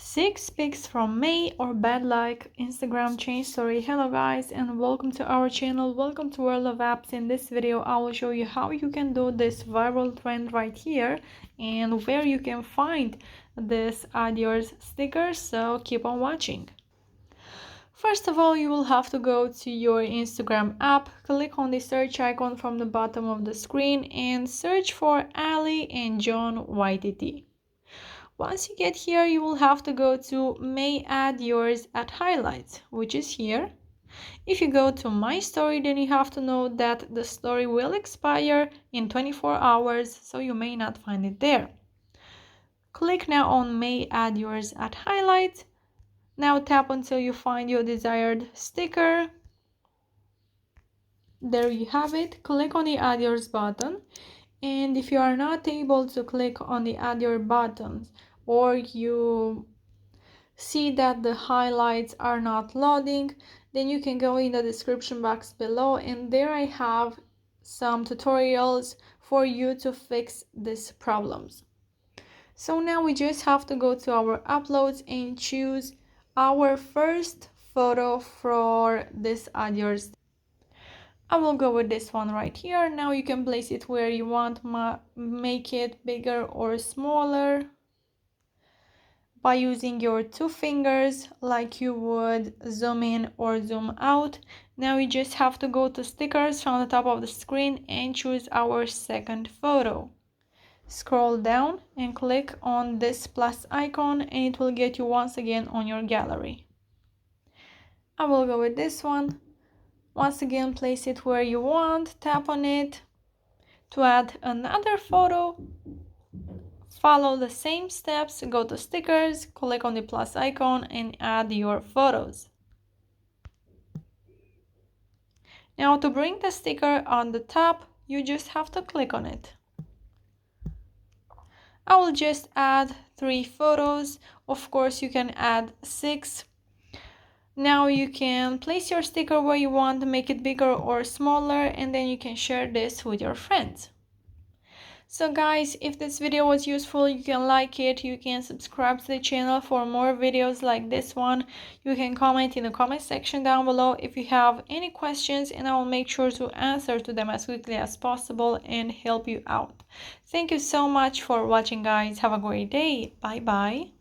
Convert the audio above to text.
6 pics from May or bad luck Instagram change story. Hello guys and welcome to our channel. Welcome to World of Apps. In this video I will show you how you can do this viral trend right here and where you can find this add yours sticker, so keep on watching. First of all, you will have to go to your Instagram app, click on the search icon from the bottom of the screen and search for Ali and John YTT. Once you get here, you will have to go to May Add Yours at Highlights, which is here. If you go to My Story, then you have to know that the story will expire in 24 hours, so you may not find it there. Click now on May Add Yours at Highlights. Now tap until you find your desired sticker. There you have it. Click on the Add Yours button. And if you are not able to click on the Add Your buttons, or you see that the highlights are not loading, then you can go in the description box below, and there I have some tutorials for you to fix these problems. So now we just have to go to our uploads and choose our first photo for this Add Yours. I will go with this one right here. Now you can place it where you want, make it bigger or smaller by using your two fingers like you would zoom in or zoom out. Now you just have to go to stickers from the top of the screen and choose our second photo. Scroll down and click on this plus icon and it will get you once again on your gallery. I will go with this one. Once again, place it where you want, tap on it. To add another photo, follow the same steps, go to stickers, click on the plus icon and add your photos. Now to bring the sticker on the top, you just have to click on it. I will just add 3 photos. Of course, you can add 6. Now you can place your sticker where you want, make it bigger or smaller, and then you can share this with your friends. So guys, if this video was useful, you can like it, you can subscribe to the channel for more videos like this one. You can comment in the comment section down below if you have any questions, and I will make sure to answer to them as quickly as possible and help you out. Thank you so much for watching guys. Have a great day. Bye bye.